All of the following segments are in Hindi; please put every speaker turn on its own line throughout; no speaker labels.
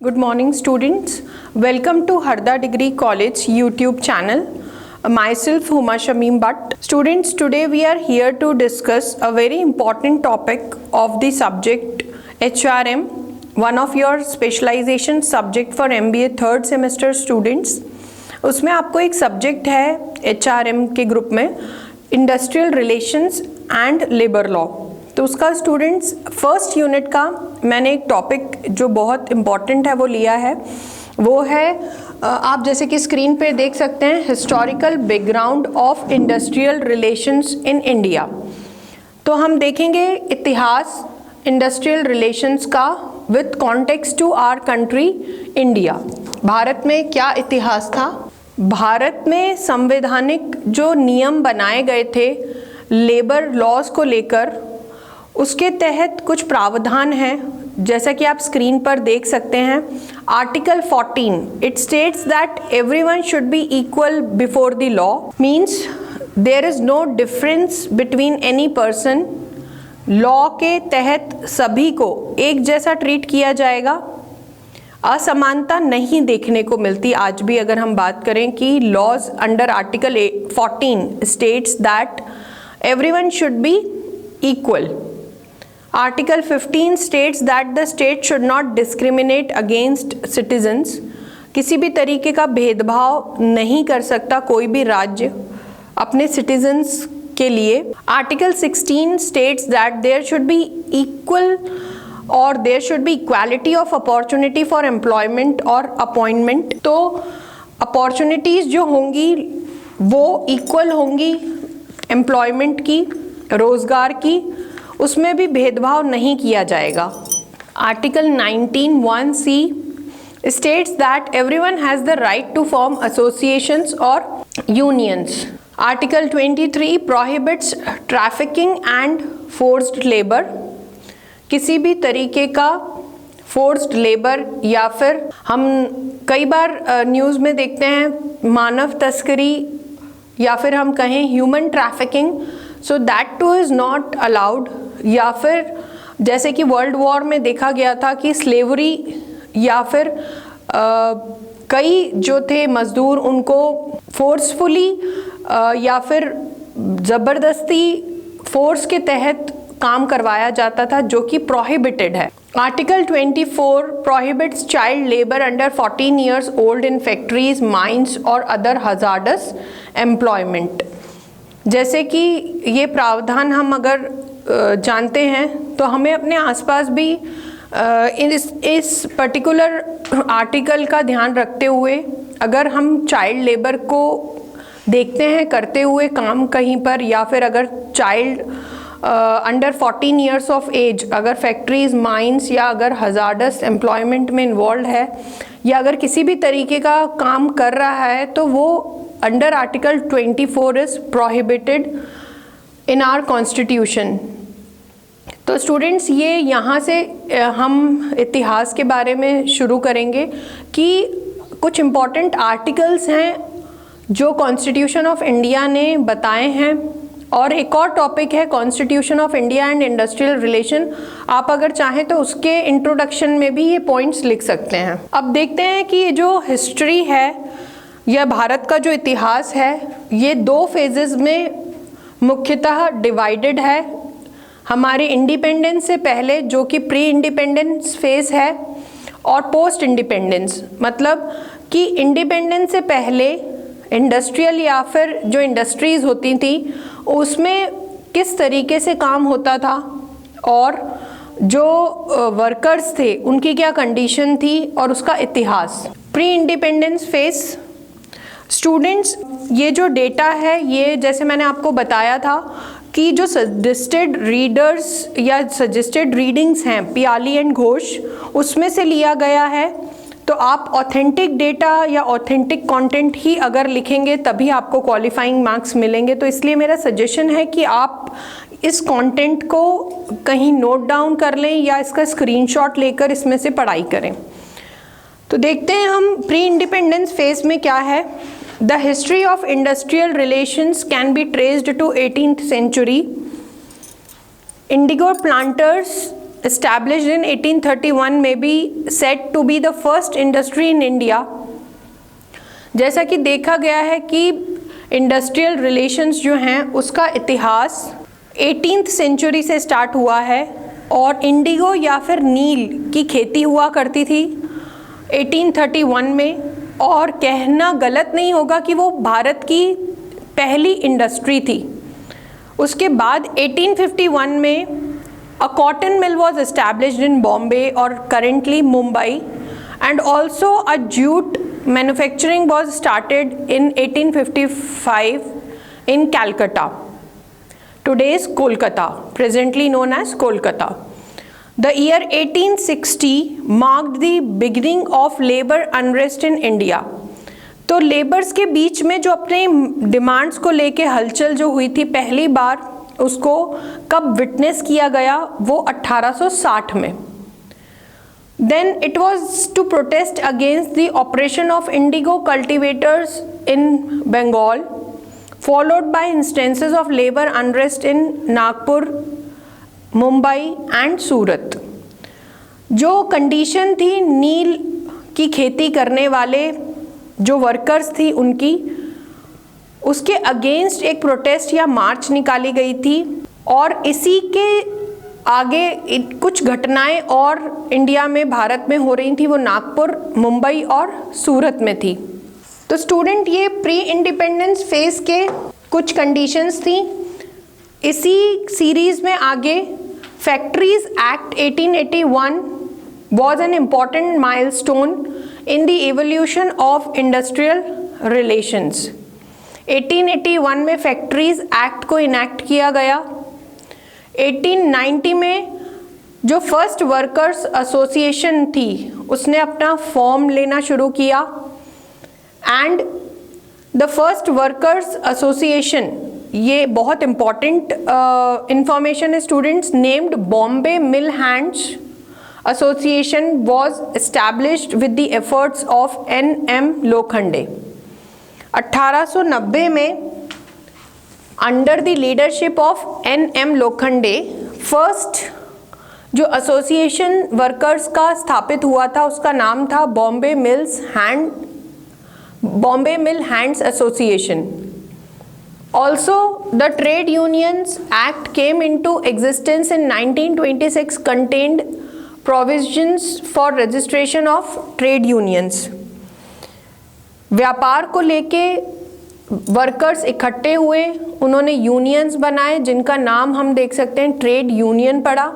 Good morning students. Welcome to Harda Degree College YouTube channel. Myself Huma Shamim Bhatt. Students, today we are here to discuss a very important topic of the subject HRM, one of your specialization subject for MBA third semester students. उसमें आपको एक सब्जेक्ट है HRM के ग्रुप में industrial relations and labour law. तो उसका स्टूडेंट्स फर्स्ट यूनिट का मैंने एक टॉपिक जो बहुत इम्पॉर्टेंट है वो लिया है, वो है आप जैसे कि स्क्रीन पे देख सकते हैं historical background of industrial relations in India. तो हम देखेंगे इतिहास इंडस्ट्रियल रिलेशंस का with context to our country India. भारत में क्या इतिहास था, भारत में संवैधानिक जो नियम बनाए गए थे लेबर लॉज को लेकर, उसके तहत कुछ प्रावधान हैं जैसा कि आप स्क्रीन पर देख सकते हैं। Article 14 it states that everyone should be equal before the law, means there is no difference between any person. Law के तहत सभी को एक जैसा ट्रीट किया जाएगा, असमानता नहीं देखने को मिलती। आज भी अगर हम बात करें कि laws under article 14 states that everyone should be equal. Article 15 states that the state should not discriminate against citizens. किसी भी तरीके का भेदभाव नहीं कर सकता कोई भी राज्य अपने citizens के लिए। Article 16 states that there should be equal or there should be equality of opportunity for employment or appointment. तो opportunities जो होंगी वो equal होंगी employment की, रोजगार की, उसमें भी भेदभाव नहीं किया जाएगा। Article 19(1)(c states that everyone has the right to form associations or unions. Article 23 prohibits trafficking and forced labor. किसी भी तरीके का forced labor या फिर हम कई बार न्यूज़ में देखते हैं मानव तस्करी या फिर हम कहें human trafficking, so that two is not allowed. या फिर जैसे कि वर्ल्ड वॉर में देखा गया था कि स्लेवरी या फिर कई जो थे मज़दूर उनको फोर्सफुली या फिर ज़बरदस्ती फोर्स के तहत काम करवाया जाता था, जो कि प्रोहिबिटेड है। Article 24 prohibits child labour under 14 years old in factories, mines और अदर हजार्डस एम्प्लॉयमेंट। जैसे कि ये प्रावधान हम अगर जानते हैं तो हमें अपने आसपास भी इस पर्टिकुलर आर्टिकल का ध्यान रखते हुए अगर हम चाइल्ड लेबर को देखते हैं करते हुए काम कहीं पर, या फिर अगर child under 14 years of age अगर फैक्ट्रीज, माइंस या अगर हजार्डस एम्प्लॉयमेंट में इन्वॉल्व है या अगर किसी भी तरीके का काम कर रहा है, तो वो under article 24 is prohibited in our constitution. तो स्टूडेंट्स ये यहाँ से हम इतिहास के बारे में शुरू करेंगे कि कुछ इम्पॉर्टेंट आर्टिकल्स हैं जो कॉन्स्टिट्यूशन ऑफ इंडिया ने बताए हैं, और एक और टॉपिक है constitution of India and industrial relation. आप अगर चाहें तो उसके इंट्रोडक्शन में भी ये पॉइंट्स लिख सकते हैं। अब देखते हैं कि ये जो हिस्ट्री है या भारत का जो इतिहास है ये दो फेजेस में मुख्यतः डिवाइडेड है। हमारे इंडिपेंडेंस से पहले जो कि प्री इंडिपेंडेंस फेज है, और पोस्ट इंडिपेंडेंस, मतलब कि इंडिपेंडेंस से पहले इंडस्ट्रियल या फिर जो इंडस्ट्रीज़ होती थी उसमें किस तरीके से काम होता था और जो वर्कर्स थे उनकी क्या कंडीशन थी और उसका इतिहास। प्री इंडिपेंडेंस फेज स्टूडेंट्स, ये जो डेटा है ये जैसे मैंने आपको बताया था कि जो सजेस्टेड रीडर्स या सजेस्टेड रीडिंग्स हैं पियाली एंड घोष, उसमें से लिया गया है। तो आप ऑथेंटिक डेटा या ऑथेंटिक कंटेंट ही अगर लिखेंगे तभी आपको क्वालिफाइंग मार्क्स मिलेंगे। तो इसलिए मेरा सजेशन है कि आप इस कंटेंट को कहीं नोट डाउन कर लें या इसका स्क्रीनशॉट लेकर इसमें से पढ़ाई करें। तो देखते हैं हम प्री इंडिपेंडेंस फेज में क्या है। The history of industrial relations can be traced to 18th century. Indigo planters established in 1831 may be said to be the first industry in India. जैसा कि देखा गया है कि इंडस्ट्रियल रिलेशंस जो हैं उसका इतिहास 18th सेंचुरी से स्टार्ट हुआ है और इंडिगो या फिर नील की खेती हुआ करती थी 1831 में, और कहना गलत नहीं होगा कि वो भारत की पहली इंडस्ट्री थी। उसके बाद 1851 में a cotton mill was established in Bombay or currently Mumbai, and also a jute manufacturing was started in 1855 in Calcutta, today's Kolkata, presently known as Kolkata. The year 1860 marked the beginning of labor unrest in India. तो लेबर्स के बीच में जो अपने डिमांड्स को लेके हलचल जो हुई थी पहली बार, उसको कब विटनेस किया गया, वो 1860 में। Then it was to protest against the operation of indigo cultivators in Bengal, followed by instances of labour unrest in Nagpur, Mumbai and Surat. जो कंडीशन थी नील की खेती करने वाले जो वर्कर्स थी उनकी, उसके अगेंस्ट एक प्रोटेस्ट या मार्च निकाली गई थी, और इसी के आगे कुछ घटनाएं और इंडिया में भारत में हो रही थी, वो नागपुर, मुंबई और सूरत में थी। तो स्टूडेंट, ये प्री इंडिपेंडेंस फेज के कुछ कंडीशंस थी। इसी सीरीज में आगे factories act 1881 was an important milestone in the evolution of industrial relations. 1881 में फैक्ट्रीज एक्ट को इनैक्ट किया गया। 1890 में जो फर्स्ट वर्कर्स एसोसिएशन थी उसने अपना फॉर्म लेना शुरू किया, and the first workers association, ये बहुत इम्पॉर्टेंट इंफॉर्मेशन है students, named Bombay mill hands Association was established with the efforts of N.M. Lokhande. 1890 में under the leadership of N.M. Lokhande first जो एसोसिएशन वर्कर्स का स्थापित हुआ था उसका नाम था Bombay mill hands association. Also, the Trade Unions Act came into existence in 1926, contained provisions for registration of trade unions. व्यापार को लेके वर्कर्स इकट्ठे हुए, उन्होंने यूनियंस बनाए जिनका नाम हम देख सकते हैं ट्रेड यूनियन पड़ा।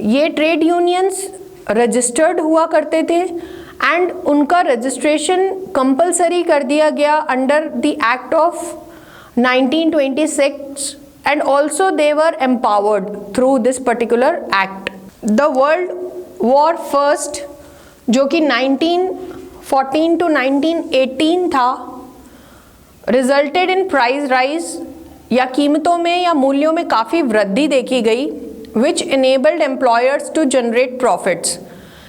ये ट्रेड यूनियंस रजिस्टर्ड हुआ करते थे एंड उनका रजिस्ट्रेशन कंपलसरी कर दिया गया under the act of 1926, and also they were empowered through this particular act. The World War First, जो कि 1914 to 1918 था, resulted in price rise, या कीमतों में या मूल्यों में काफ़ी वृद्धि देखी गई, which enabled employers to generate profits.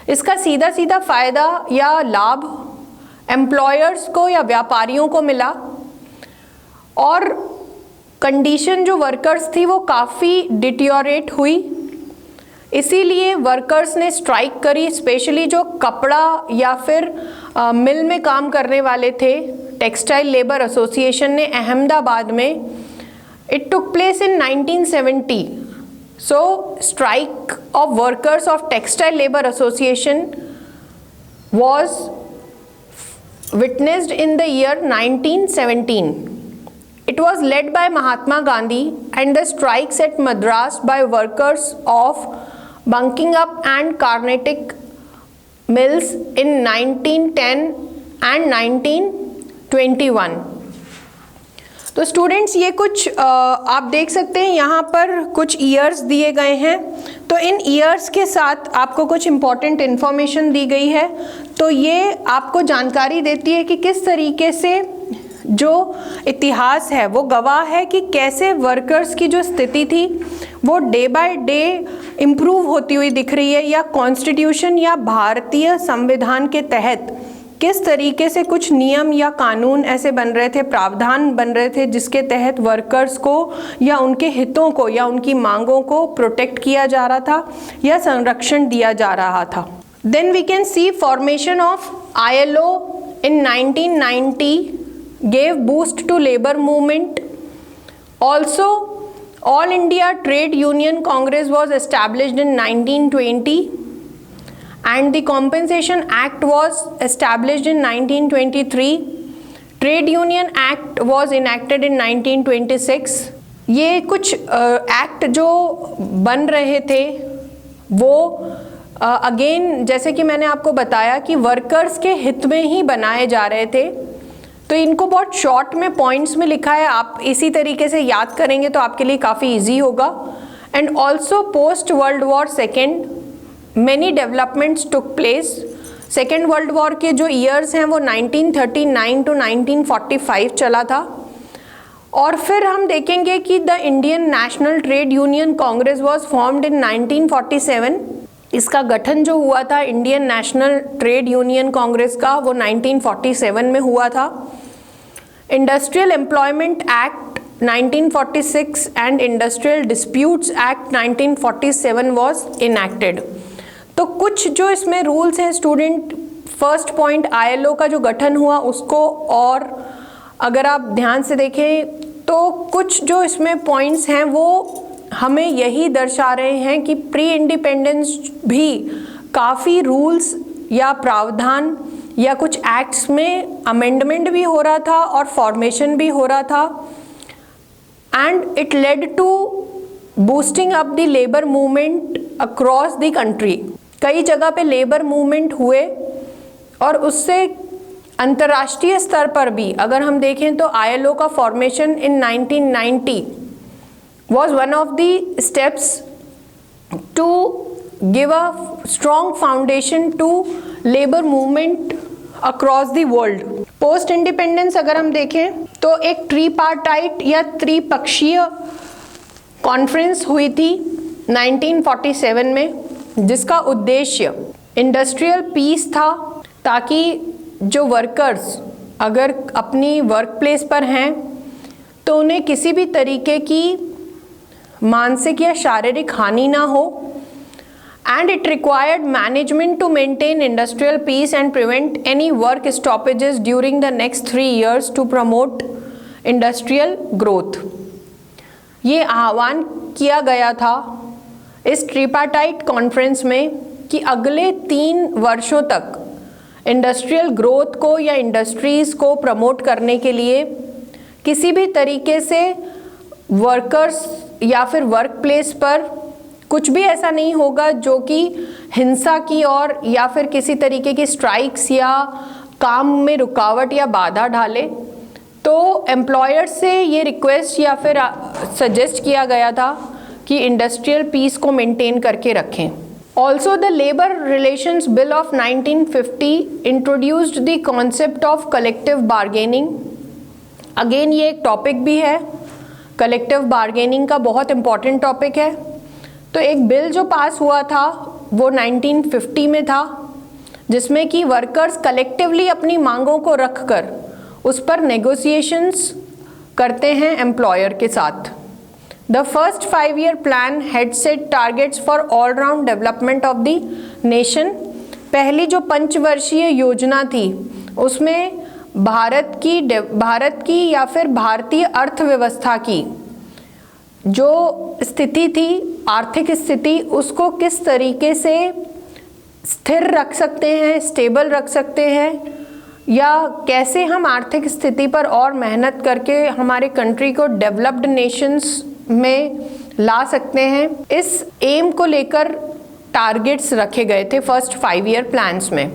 इसका सीधा सीधा फ़ायदा या लाभ एम्प्लॉयर्स को या व्यापारियों को मिला, और कंडीशन जो वर्कर्स थी वो काफ़ी डिटियोरेट हुई। इसीलिए वर्कर्स ने स्ट्राइक करी, स्पेशली जो कपड़ा या फिर मिल में काम करने वाले थे। टेक्सटाइल लेबर एसोसिएशन ने अहमदाबाद में, it took place in 1970। So strike off workers of textile labour association was witnessed in the year 1917. It was led by Mahatma Gandhi, and the strikes at Madras by workers of Bunking Up and Carnatic Mills in 1910 and 1921. तो स्टूडेंट्स, ये कुछ आप देख सकते हैं यहाँ पर कुछ ईयर्स दिए गए हैं। तो इन ईयर्स के साथ आपको कुछ इम्पॉर्टेंट इन्फॉर्मेशन दी गई है। तो ये आपको जानकारी देती है कि किस तरीके से जो इतिहास है वो गवाह है कि कैसे वर्कर्स की जो स्थिति थी वो डे बाय डे इम्प्रूव होती हुई दिख रही है, या कॉन्स्टिट्यूशन या भारतीय संविधान के तहत किस तरीके से कुछ नियम या कानून ऐसे बन रहे थे, प्रावधान बन रहे थे जिसके तहत वर्कर्स को या उनके हितों को या उनकी मांगों को प्रोटेक्ट किया जा रहा था या संरक्षण दिया जा रहा था। Then we can see formation of ILO in 1990 gave boost to labor movement. Also, All India Trade Union Congress was established in 1920 and the Compensation Act was established in 1923. Trade Union Act was enacted in 1926. ये कुछ एक्ट जो बन रहे थे वो अगेन जैसे कि मैंने आपको बताया कि वर्कर्स के हित में ही बनाए जा रहे थे, तो इनको बहुत शॉर्ट में पॉइंट्स में लिखा है, आप इसी तरीके से याद करेंगे तो आपके लिए काफ़ी इजी होगा। And also post world war second many developments took place. Second world war के जो ईयर्स हैं वो 1939 टू 1945 चला था। और फिर हम देखेंगे कि the Indian national trade union Congress was formed in 1947। इसका गठन जो हुआ था Indian national trade union Congress का वो 1947 में हुआ था। Industrial employment act 1946 and industrial disputes act 1947 was enacted. तो कुछ जो इसमें रूल्स हैं स्टूडेंट, फर्स्ट पॉइंट ILO का जो गठन हुआ उसको, और अगर आप ध्यान से देखें तो कुछ जो इसमें पॉइंट्स हैं वो हमें यही दर्शा रहे हैं कि प्री इंडिपेंडेंस भी काफ़ी रूल्स या प्रावधान या कुछ एक्ट्स में अमेंडमेंट भी हो रहा था और फॉर्मेशन भी हो रहा था। And it led to boosting up the labour movement across the country. कई जगह पे लेबर मूवमेंट हुए और उससे अंतर्राष्ट्रीय स्तर पर भी अगर हम देखें तो ILO का formation in 1990 was one of the steps to give a strong foundation to labor movement across the world. Post independence अगर हम देखें तो एक ट्रीपार्टाइट या त्रिपक्षीय कॉन्फ्रेंस हुई थी 1947 में, जिसका उद्देश्य इंडस्ट्रियल पीस था, ताकि जो वर्कर्स अगर अपनी वर्क प्लेस पर हैं तो उन्हें किसी भी तरीके की मानसिक या शारीरिक हानि ना हो। And it required management to maintain industrial peace and prevent any work stoppages during the next 3 years to promote industrial growth. ये आह्वान किया गया था इस ट्रिपार्टाइट कॉन्फ्रेंस में कि अगले 3 वर्षों तक इंडस्ट्रियल ग्रोथ को या इंडस्ट्रीज़ को प्रमोट करने के लिए किसी भी तरीके से वर्कर्स या फिर वर्क प्लेस पर कुछ भी ऐसा नहीं होगा जो कि हिंसा की और या फिर किसी तरीके की स्ट्राइक्स या काम में रुकावट या बाधा डाले। तो एम्प्लॉयर से ये रिक्वेस्ट या फिर सजेस्ट किया गया था कि इंडस्ट्रियल पीस को मेंटेन करके रखें। Also the labour relations bill of 1950 introduced the concept of collective bargaining. Again ये एक टॉपिक भी है, कलेक्टिव बार्गेनिंग का बहुत इम्पॉर्टेंट टॉपिक है। तो एक बिल जो पास हुआ था वो 1950 में था, जिसमें कि वर्कर्स कलेक्टिवली अपनी मांगों को रखकर उस पर नेगोशिएशंस करते हैं एम्प्लॉयर के साथ। The first 5-year plan had set targets for all round development of the nation. पहली जो पंचवर्षीय योजना थी उसमें भारत की या फिर भारतीय अर्थव्यवस्था की जो स्थिति थी, आर्थिक स्थिति, उसको किस तरीके से स्थिर रख सकते हैं, स्टेबल रख सकते हैं, या कैसे हम आर्थिक स्थिति पर और मेहनत करके हमारे कंट्री को डेवलप्ड नेशंस में ला सकते हैं। इस एम को लेकर टारगेट्स रखे गए थे फर्स्ट 5-year प्लान्स में।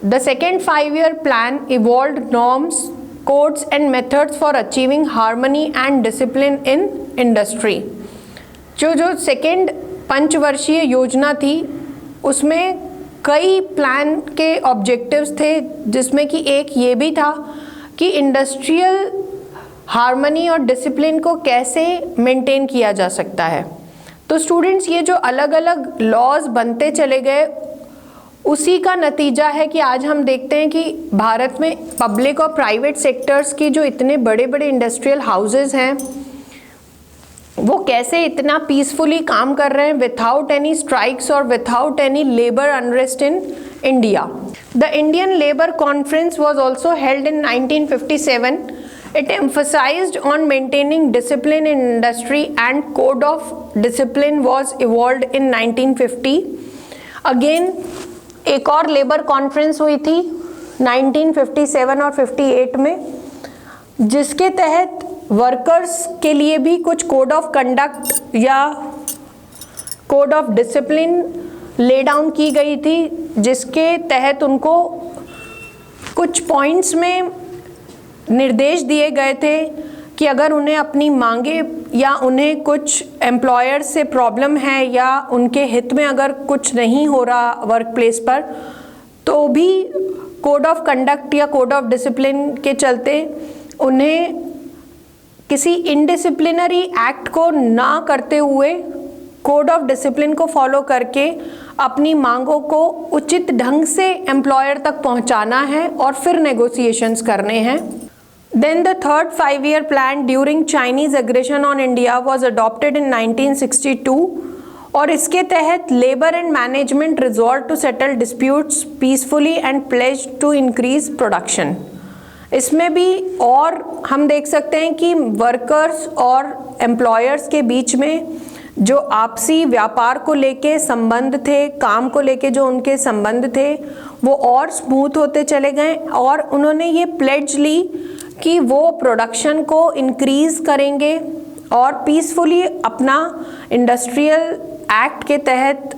The second 5-year plan evolved norms, codes and methods for achieving harmony and discipline in industry. जो सेकेंड पंचवर्षीय योजना थी उसमें कई प्लान के ऑब्जेक्टिव्स थे, जिसमें कि एक ये भी था कि इंडस्ट्रियल हार्मनी और डिसिप्लिन को कैसे मेंटेन किया जा सकता है। तो स्टूडेंट्स ये जो अलग अलग लॉज बनते चले गए उसी का नतीजा है कि आज हम देखते हैं कि भारत में पब्लिक और प्राइवेट सेक्टर्स की जो इतने बड़े बड़े इंडस्ट्रियल हाउसेस हैं वो कैसे इतना पीसफुली काम कर रहे हैं विथआउट एनी स्ट्राइक्स और without any labour unrest in India. The Indian labour conference was also held in 1957. It emphasized on maintaining discipline in industry and code of discipline was evolved in 1950. Again एक और लेबर कॉन्फ्रेंस हुई थी 1957 और 58 में, जिसके तहत वर्कर्स के लिए भी कुछ कोड ऑफ कंडक्ट या code of discipline lay down की गई थी, जिसके तहत उनको कुछ पॉइंट्स में निर्देश दिए गए थे कि अगर उन्हें अपनी मांगे या उन्हें कुछ एम्प्लॉयर से प्रॉब्लम है या उनके हित में अगर कुछ नहीं हो रहा वर्क प्लेस पर, तो भी कोड ऑफ कंडक्ट या कोड ऑफ डिसिप्लिन के चलते उन्हें किसी इनडिसिप्लिनरी एक्ट को ना करते हुए कोड ऑफ डिसिप्लिन को फॉलो करके अपनी मांगों को उचित ढंग से एम्प्लॉयर तक पहुंचाना है और फिर नेगोशिएशंस करने हैं. Then the third 5-year plan during Chinese aggression on India was adopted in 1962 और इसके तहत labour and management resort to settle disputes peacefully and pledge to increase production. इसमें भी और हम देख सकते हैं कि वर्कर्स और एम्प्लॉयर्स के बीच में जो आपसी व्यापार को लेके संबंध थे, काम को लेके जो उनके संबंध थे, वो और स्मूथ होते चले गए और उन्होंने ये प्लेज ली कि वो प्रोडक्शन को इंक्रीज करेंगे और पीसफुली अपना इंडस्ट्रियल एक्ट के तहत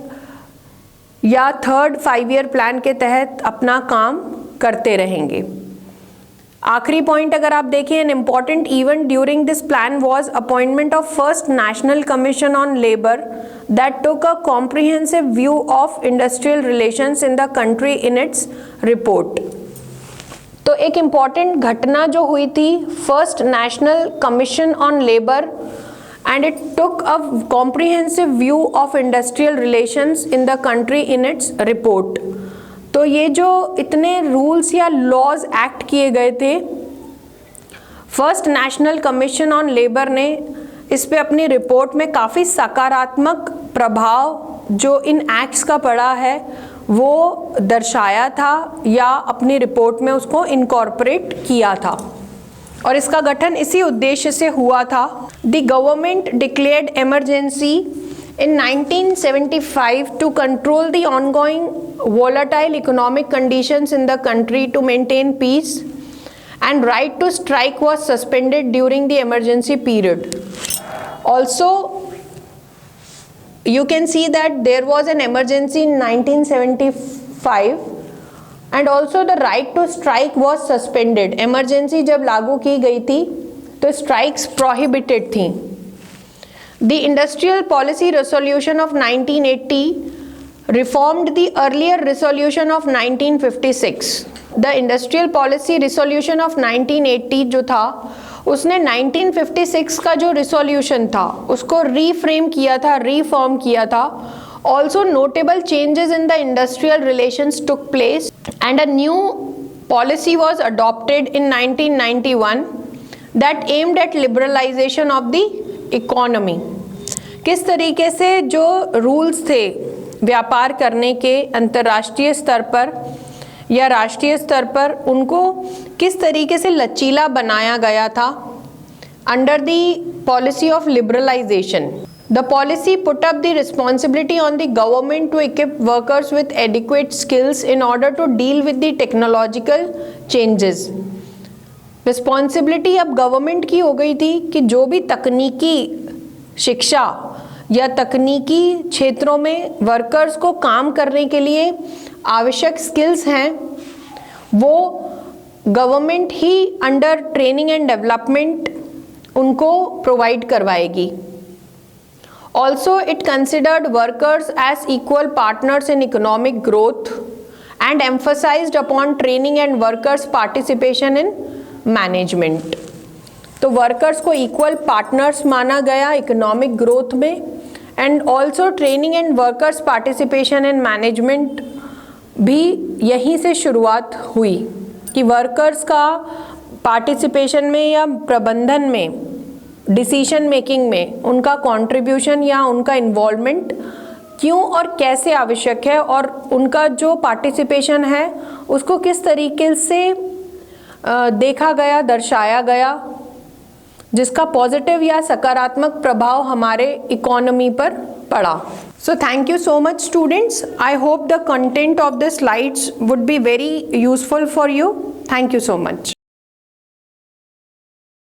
या थर्ड 5-year प्लान के तहत अपना काम करते रहेंगे. आखिरी पॉइंट अगर आप देखें, an important event during this plan was appointment of first national commission on labour that took a comprehensive view of industrial relations in the country in its report. तो एक इम्पॉर्टेंट घटना जो हुई थी, first national commission on labour and it took a comprehensive view of industrial relations in the country in its report. तो ये जो इतने रूल्स या लॉज एक्ट किए गए थे, first national commission on labour ने इस पे अपनी रिपोर्ट में काफ़ी सकारात्मक प्रभाव जो इन एक्ट्स का पड़ा है वो दर्शाया था या अपनी रिपोर्ट में उसको इनकॉर्पोरेट किया था और इसका गठन इसी उद्देश्य से हुआ था. The government declared emergency in 1975 to control the ongoing volatile economic conditions in the country to maintain peace, and right to strike was suspended during the emergency period. Also, you can see that there was an emergency in 1975 and also the right to strike was suspended. Emergency जब लागू की गई थी तो strikes prohibited थी. The Industrial Policy Resolution of 1980 reformed the earlier resolution of 1956. The Industrial Policy Resolution of 1980 जो था उसने 1956 का जो resolution था उसको reframe किया था, reform किया था. Also notable changes in the industrial relations took place and a new policy was adopted in 1991 that aimed at liberalization of the economy. किस तरीके से जो रूल्स थे व्यापार करने के अंतर्राष्ट्रीय स्तर पर या राष्ट्रीय स्तर पर उनको किस तरीके से लचीला बनाया गया था under the policy of liberalisation. The policy put up the responsibility on the government to equip workers with adequate skills in order to deal with the technological changes. Responsibility अब गवर्नमेंट की हो गई थी कि जो भी तकनीकी शिक्षा या तकनीकी क्षेत्रों में वर्कर्स को काम करने के लिए आवश्यक स्किल्स हैं वो गवर्नमेंट ही अंडर ट्रेनिंग एंड डेवलपमेंट उनको प्रोवाइड करवाएगी. Also it considered workers as equal partners in economic growth and emphasised upon training and workers participation in management. तो वर्कर्स को इक्वल पार्टनर्स माना गया इकोनॉमिक ग्रोथ में and also training and workers participation in management भी यहीं से शुरुआत हुई कि वर्कर्स का पार्टिसिपेशन में या प्रबंधन में, डिसीजन मेकिंग में उनका कंट्रीब्यूशन या उनका इन्वॉल्वमेंट क्यों और कैसे आवश्यक है, और उनका जो पार्टिसिपेशन है उसको किस तरीके से देखा गया, दर्शाया गया, जिसका पॉजिटिव या सकारात्मक प्रभाव हमारे इकोनॉमी पर पड़ा. So thank you so much students. I hope the content of the slides would be very useful for you. Thank you so much.